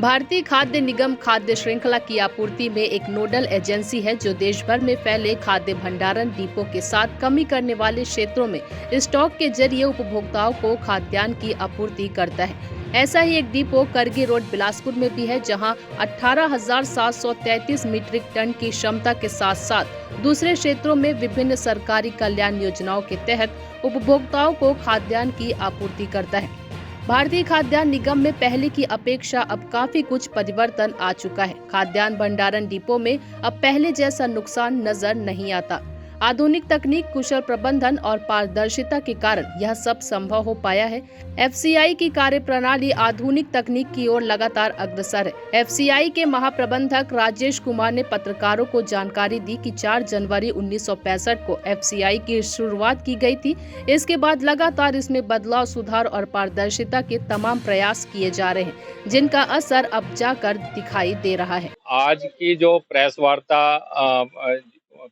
भारतीय खाद्य निगम खाद्य श्रृंखला की आपूर्ति में एक नोडल एजेंसी है जो देश भर में फैले खाद्य भंडारण डिपो के साथ कमी करने वाले क्षेत्रों में स्टॉक के जरिए उपभोक्ताओं को खाद्यान्न की आपूर्ति करता है। ऐसा ही एक डिपो करगी रोड बिलासपुर में भी है, जहां 18,733 मीट्रिक टन की क्षमता के साथ साथ दूसरे क्षेत्रों में विभिन्न सरकारी कल्याण योजनाओं के तहत उपभोक्ताओं को खाद्यान्न की आपूर्ति करता है। भारतीय खाद्यान्न निगम में पहले की अपेक्षा अब काफी कुछ परिवर्तन आ चुका है। खाद्यान्न भंडारण डिपो में अब पहले जैसा नुकसान नजर नहीं आता। आधुनिक तकनीक, कुशल प्रबंधन और पारदर्शिता के कारण यह सब संभव हो पाया है। एफसीआई की कार्यप्रणाली आधुनिक तकनीक की ओर लगातार अग्रसर है। एफसीआई के महाप्रबंधक राजेश कुमार ने पत्रकारों को जानकारी दी कि 4 जनवरी 1965 को एफसीआई की शुरुआत की गई थी। इसके बाद लगातार इसमें बदलाव, सुधार और पारदर्शिता के तमाम प्रयास किए जा रहे हैं, जिनका असर अब जाकर दिखाई दे रहा है। आज की जो प्रेस वार्ता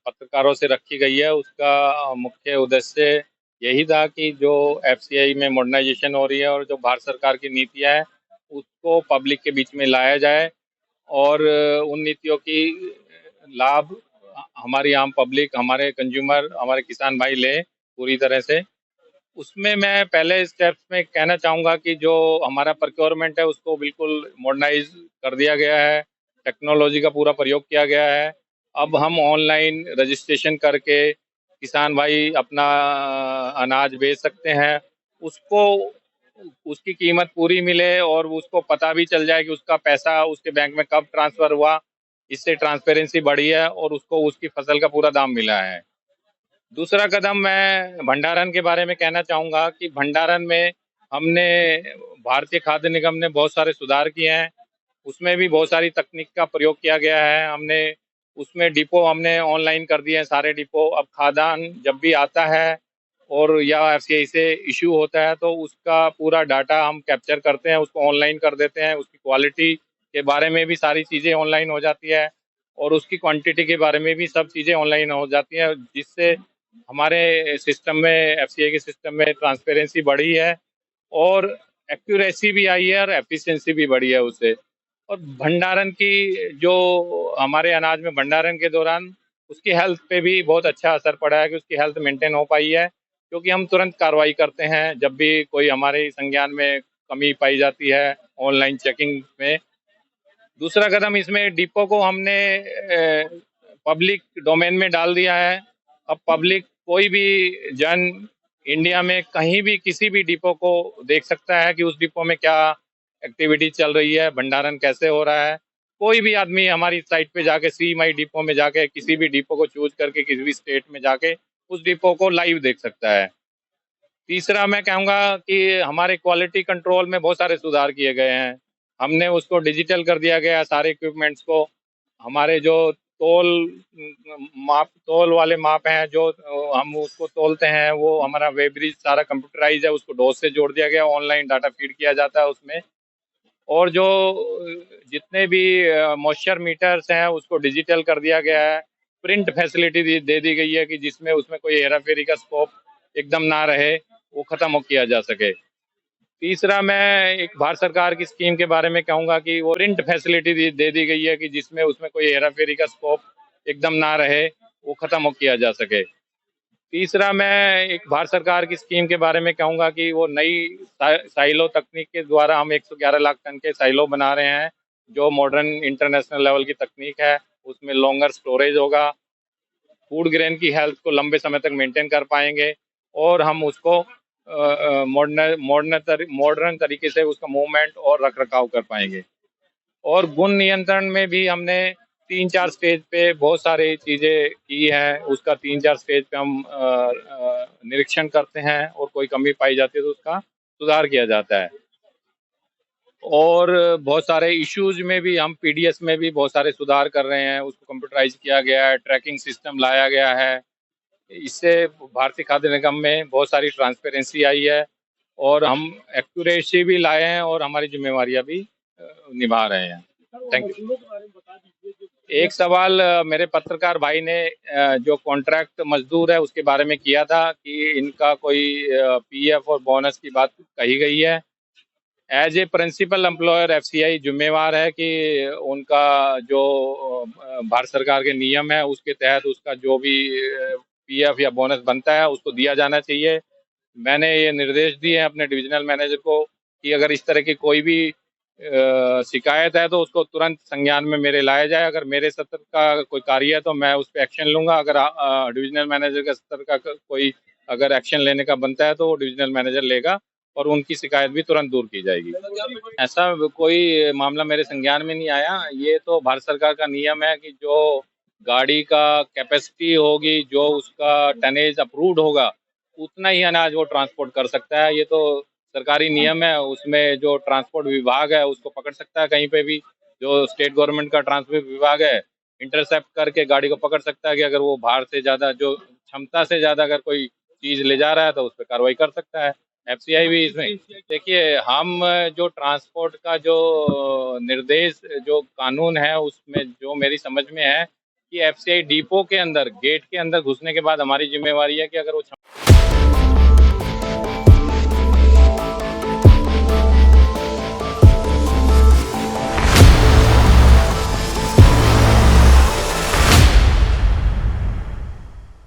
पत्रकारों से रखी गई है, उसका मुख्य उद्देश्य यही था कि जो एफसीआई में मॉडर्नाइजेशन हो रही है और जो भारत सरकार की नीतियां हैं उसको पब्लिक के बीच में लाया जाए और उन नीतियों की लाभ हमारी आम पब्लिक, हमारे कंज्यूमर, हमारे किसान भाई ले पूरी तरह से। उसमें मैं पहले स्टेप्स में कहना चाहूँगा कि जो हमारा प्रोक्योरमेंट है उसको बिल्कुल मॉडर्नाइज कर दिया गया है, टेक्नोलॉजी का पूरा प्रयोग किया गया है। अब हम ऑनलाइन रजिस्ट्रेशन करके किसान भाई अपना अनाज बेच सकते हैं, उसको उसकी कीमत पूरी मिले और उसको पता भी चल जाए कि उसका पैसा उसके बैंक में कब ट्रांसफ़र हुआ। इससे ट्रांसपेरेंसी बढ़ी है और उसको उसकी फसल का पूरा दाम मिला है। दूसरा कदम मैं भंडारण के बारे में कहना चाहूँगा कि भंडारण में हमने भारतीय खाद्य निगम ने बहुत सारे सुधार किए हैं। उसमें भी बहुत सारी तकनीक का प्रयोग किया गया है। हमने उसमें डिपो हमने ऑनलाइन कर दिए हैं सारे डिपो। अब खाद्यान्न जब भी आता है और या एफसीआई से इश्यू होता है तो उसका पूरा डाटा हम कैप्चर करते हैं, उसको ऑनलाइन कर देते हैं। उसकी क्वालिटी के बारे में भी सारी चीज़ें ऑनलाइन हो जाती है और उसकी क्वांटिटी के बारे में भी सब चीज़ें ऑनलाइन हो जाती हैं, जिससे हमारे सिस्टम में, एफसीआई के सिस्टम में ट्रांसपेरेंसी बढ़ी है और एक्यूरेसी भी आई है और एफिशिएंसी भी बढ़ी है उससे। और भंडारण की जो हमारे अनाज में भंडारण के दौरान उसकी हेल्थ पे भी बहुत अच्छा असर पड़ा है कि उसकी हेल्थ मेंटेन हो पाई है, क्योंकि हम तुरंत कार्रवाई करते हैं जब भी कोई हमारे संज्ञान में कमी पाई जाती है ऑनलाइन चेकिंग में। दूसरा कदम इसमें डिपो को हमने पब्लिक डोमेन में डाल दिया है। अब पब्लिक कोई भी जन इंडिया में कहीं भी किसी भी डिपो को देख सकता है कि उस डिपो में क्या एक्टिविटी चल रही है, भंडारण कैसे हो रहा है। कोई भी आदमी हमारी साइट पे जाके सी माई डिपो में जाके किसी भी डिपो को चूज करके किसी भी स्टेट में जाके उस डिपो को लाइव देख सकता है। तीसरा मैं कहूँगा कि हमारे क्वालिटी कंट्रोल में बहुत सारे सुधार किए गए हैं। हमने उसको डिजिटल कर दिया गया है सारे इक्विपमेंट्स को। हमारे जो तोल वाले माप हैं, जो हम उसको तोलते हैं, वो हमारा वेब्रिज सारा कंप्यूटराइज है, उसको डोज से जोड़ दिया गया, ऑनलाइन डाटा फीड किया जाता है उसमें। और जो जितने भी मॉइस्चर मीटर्स हैं उसको डिजिटल कर दिया गया है। प्रिंट फैसिलिटी दे दी गई है कि जिसमें उसमें कोई हेरा फेरी का स्कोप एकदम ना रहे, वो खत्म हो किया जा सके। तीसरा मैं एक भारत सरकार की स्कीम के बारे में कहूँगा कि वो प्रिंट फैसिलिटी दे दी गई है कि जिसमें उसमें कोई हेरा फेरी का स्कोप एकदम ना रहे, वो खत्म हो किया जा सके। तीसरा मैं एक भारत सरकार की स्कीम के बारे में कहूँगा कि वो नई साइलो तकनीक के द्वारा हम 111 लाख टन के साइलो बना रहे हैं, जो मॉडर्न इंटरनेशनल लेवल की तकनीक है। उसमें लॉन्गर स्टोरेज होगा, फूड ग्रेन की हेल्थ को लंबे समय तक मेंटेन कर पाएंगे और हम उसको मॉडर्न तरीके से उसका मूवमेंट और रख रखाव कर पाएंगे। और गुण नियंत्रण में भी हमने 3-4 स्टेज पे बहुत सारी चीज़ें की हैं। उसका 3-4 स्टेज पे हम निरीक्षण करते हैं और कोई कमी पाई जाती है तो उसका सुधार किया जाता है। और बहुत सारे इश्यूज में भी हम पीडीएस में भी बहुत सारे सुधार कर रहे हैं, उसको कंप्यूटराइज किया गया है, ट्रैकिंग सिस्टम लाया गया है। इससे भारतीय खाद्य निगम में बहुत सारी ट्रांसपेरेंसी आई है और हम एक्यूरेसी भी लाए हैं और हमारी जिम्मेवारियां भी निभा रहे हैं। Thank you. एक सवाल मेरे पत्रकार भाई ने जो कॉन्ट्रैक्ट मजदूर है उसके बारे में किया था कि इनका कोई पीएफ और बोनस की बात कही गई है। As a principal employer FCI जिम्मेवार है कि उनका जो भारत सरकार के नियम है उसके तहत उसका जो भी पीएफ या बोनस बनता है उसको दिया जाना चाहिए। मैंने ये निर्देश दिए हैं अपने डिविजनल मैनेजर को कि अगर इस तरह की कोई भी शिकायत है तो उसको तुरंत संज्ञान में मेरे लाया जाए। अगर मेरे स्तर का कोई कार्य है तो मैं उस पर एक्शन लूंगा। अगर डिविजनल मैनेजर का स्तर का कोई अगर एक्शन लेने का बनता है तो वो डिविजनल मैनेजर लेगा और उनकी शिकायत भी तुरंत दूर की जाएगी। ऐसा कोई मामला मेरे संज्ञान में नहीं आया। ये तो भारत सरकार का नियम है कि जो गाड़ी का कैपेसिटी होगी, जो उसका टनेज अप्रूव्ड होगा, उतना ही अनाज वो ट्रांसपोर्ट कर सकता है। ये तो सरकारी नियम है, उसमें जो ट्रांसपोर्ट विभाग है उसको पकड़ सकता है कहीं पे भी। जो स्टेट गवर्नमेंट का ट्रांसपोर्ट विभाग है इंटरसेप्ट करके गाड़ी को पकड़ सकता है कि अगर वो भार से ज़्यादा, जो क्षमता से ज़्यादा अगर कोई चीज़ ले जा रहा है तो उस पर कार्रवाई कर सकता है। एफसीआई भी इसमें देखिए, हम जो ट्रांसपोर्ट का जो निर्देश जो कानून है उसमें जो मेरी समझ में है कि एफसीआई डिपो के अंदर गेट के अंदर घुसने के बाद हमारी जिम्मेवारी है कि अगर वो